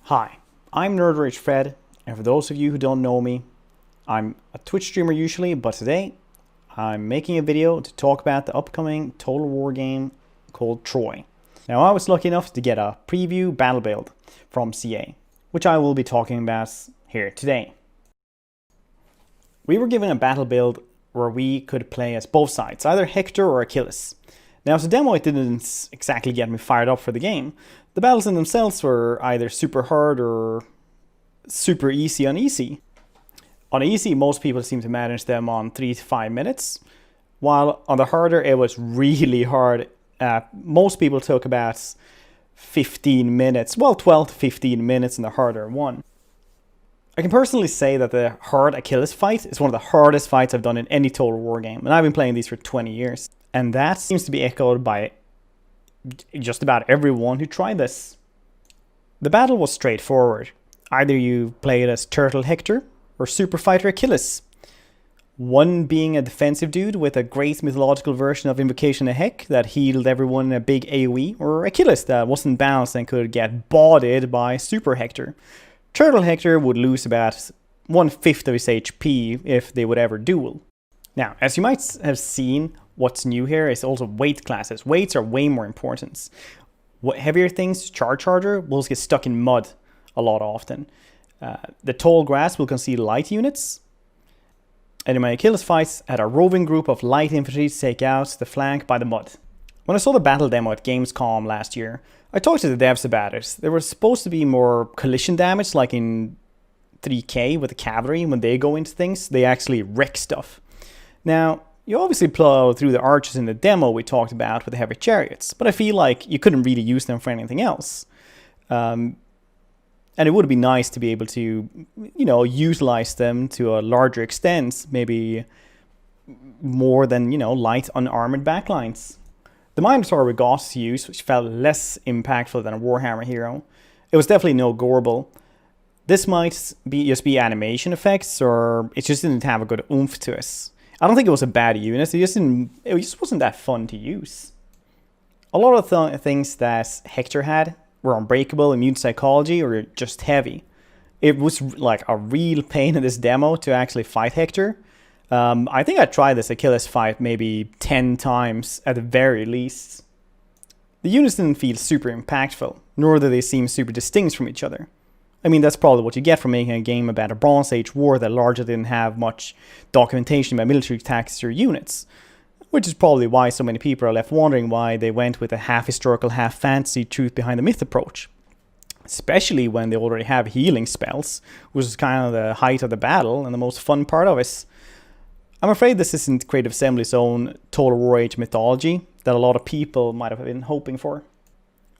Hi, I'm Nerd Rage Fred, and for those of you who don't know me, I'm a Twitch streamer usually, but today I'm making a video to talk about the upcoming Total War game called Troy. Now, I was lucky enough to get a preview battle build from CA, which I will be talking about here today. We were given a battle build where we could play as both sides, either Hector or Achilles. Now, as a demo, it didn't exactly get me fired up for the game. The battles in themselves were either super hard or super easy on easy. On easy, most people seem to manage them on 3 to 5 minutes, while on the harder, it was really hard. Most people took about 15 minutes, well, 12 to 15 minutes in the harder one. I can personally say that the hard Achilles fight is one of the hardest fights I've done in any Total War game, and I've been playing these for 20 years. And that seems to be echoed by just about everyone who tried this. The battle was straightforward. Either you played as Turtle Hector or Super Fighter Achilles. One being a defensive dude with a great mythological version of Invocation of Heck that healed everyone in a big AoE, or Achilles that wasn't balanced and could get bodied by Super Hector. Turtle Hector would lose about 1/5 of his HP if they would ever duel. Now, as you might have seen, what's new here is also weight classes. Weights are way more important. Heavier things, charge harder, will get stuck in mud a lot often. The tall grass will concede light units. And in my Achilles fights, I had a roving group of light infantry to take out the flank by the mud. When I saw the battle demo at Gamescom last year, I talked to the devs about it. There was supposed to be more collision damage, like in 3K with the cavalry. When they go into things, they actually wreck stuff. Now, you obviously plow through the archers in the demo we talked about with the heavy chariots, but I feel like you couldn't really use them for anything else. And it would be nice to be able to, utilize them to a larger extent, maybe more than, light unarmored backlines. The Minotaur we got to use, which felt less impactful than a Warhammer hero. It was definitely no Gorbel. This might just be animation effects, or it just didn't have a good oomph to it. I don't think it was a bad unit, it just wasn't that fun to use. A lot of the things that Hector had were unbreakable, immune psychology, or just heavy. It was like a real pain in this demo to actually fight Hector. I think I tried this Achilles fight maybe 10 times at the very least. The units didn't feel super impactful, nor do they seem super distinct from each other. I mean, that's probably what you get from making a game about a Bronze Age war that largely didn't have much documentation about military tactics or units, which is probably why so many people are left wondering why they went with a half-historical, half-fantasy truth behind the myth approach. Especially when they already have healing spells, which is kind of the height of the battle and the most fun part of it. I'm afraid this isn't Creative Assembly's own Total War Age mythology that a lot of people might have been hoping for.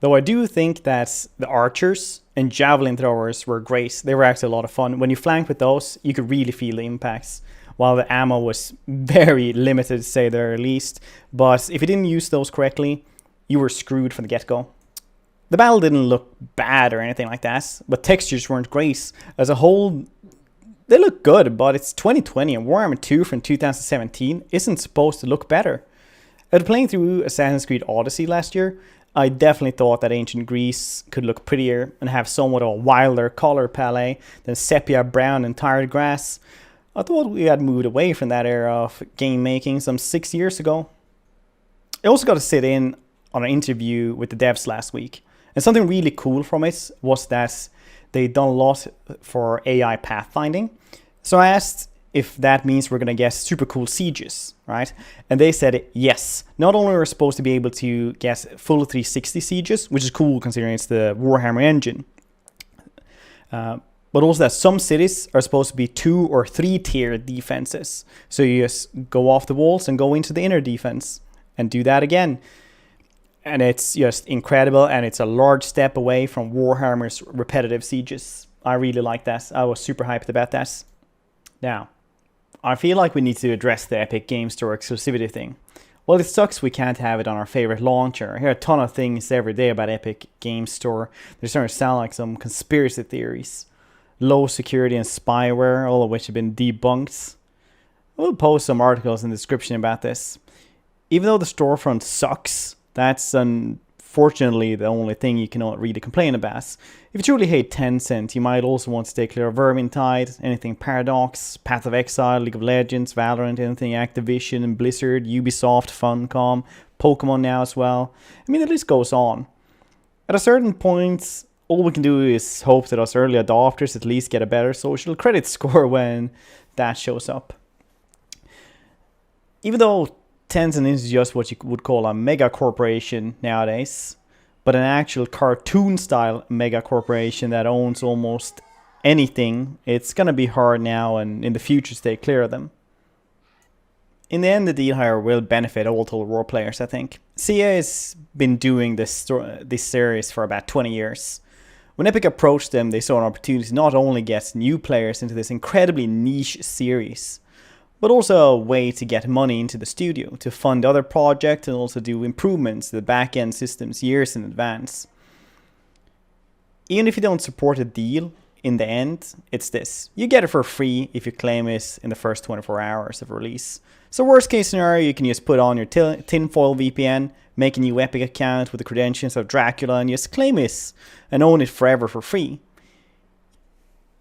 Though I do think that the archers and javelin throwers were great. They were actually a lot of fun. When you flanked with those, you could really feel the impacts, while the ammo was very limited, to say the very least. But if you didn't use those correctly, you were screwed from the get-go. The battle didn't look bad or anything like that, but textures weren't great. As a whole, they look good, but it's 2020 and Warhammer 2 from 2017 isn't supposed to look better. After playing through Assassin's Creed Odyssey last year, I definitely thought that ancient Greece could look prettier and have somewhat of a wilder color palette than sepia brown and tired grass. I thought we had moved away from that era of game making some 6 years ago. I also got to sit in on an interview with the devs last week, and something really cool from it was that they'd done a lot for AI pathfinding. So I asked if that means we're going to get super cool sieges, right? And they said yes. Not only are we supposed to be able to get full 360 sieges, which is cool considering it's the Warhammer engine, but also that some cities are supposed to be 2 or 3 tier defenses. So you just go off the walls and go into the inner defense and do that again. And it's just incredible, and it's a large step away from Warhammer's repetitive sieges. I really like that. I was super hyped about that. Now, I feel like we need to address the Epic Games Store exclusivity thing. Well, it sucks we can't have it on our favorite launcher. I hear a ton of things every day about Epic Games Store. They're starting to sound like some conspiracy theories. Low security and spyware, all of which have been debunked. We'll post some articles in the description about this. Even though the storefront sucks, that's unfortunately the only thing you cannot really complain about. If you truly hate Tencent, you might also want to stay clear of Vermintide, anything Paradox, Path of Exile, League of Legends, Valorant, anything Activision, Blizzard, Ubisoft, Funcom, Pokemon now as well. I mean, the list goes on. At a certain point, all we can do is hope that us early adopters at least get a better social credit score when that shows up. Even though Tencent is just what you would call a mega corporation nowadays, but an actual cartoon style mega corporation that owns almost anything, it's gonna be hard now and in the future to stay clear of them. In the end, the deal here will benefit all Total War players, I think. CA has been doing this series for about 20 years. When Epic approached them, they saw an opportunity to not only get new players into this incredibly niche series, but also a way to get money into the studio, to fund other projects and also do improvements to the back-end systems years in advance. Even if you don't support a deal, in the end, it's this. You get it for free if you claim it in the first 24 hours of release. So worst case scenario, you can just put on your tinfoil VPN, make a new Epic account with the credentials of Dracula and just claim it and own it forever for free.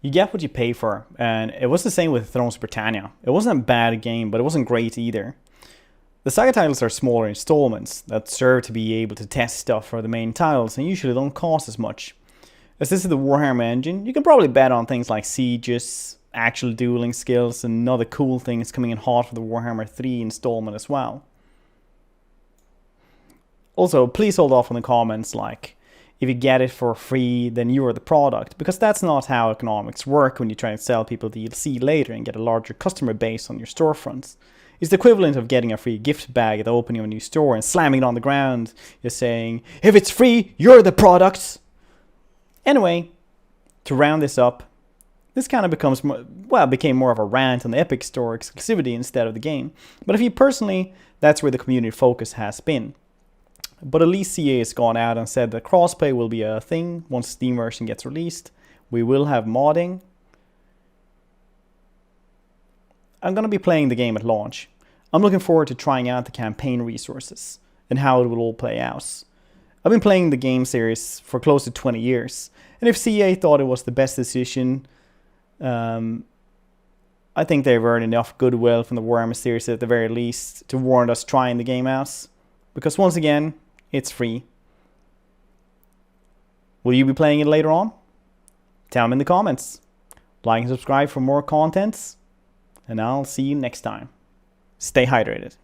You get what you pay for, and it was the same with Thrones of Britannia. It wasn't a bad game, but it wasn't great either. The saga titles are smaller installments that serve to be able to test stuff for the main titles and usually don't cost as much. As this is the Warhammer engine, you can probably bet on things like sieges, actual dueling skills, and other cool things coming in hot for the Warhammer 3 installment as well. Also, please hold off on the comments like, if you get it for free, then you are the product, because that's not how economics work when you try and sell people DLC later and get a larger customer base on your storefronts. It's the equivalent of getting a free gift bag at the opening of a new store and slamming it on the ground. You're saying, if it's free, you're the product! Anyway, to round this up, this kind of became more of a rant on the Epic Store exclusivity instead of the game. But if you personally, that's where the community focus has been. But at least CA has gone out and said that crossplay will be a thing once the Steam version gets released. We will have modding. I'm going to be playing the game at launch. I'm looking forward to trying out the campaign resources and how it will all play out. I've been playing the game series for close to 20 years, and if CA thought it was the best decision, I think they've earned enough goodwill from the Warhammer series at the very least to warrant us trying the game out. Because once again, it's free. Will you be playing it later on? Tell me in the comments. Like and subscribe for more content, and I'll see you next time. Stay hydrated.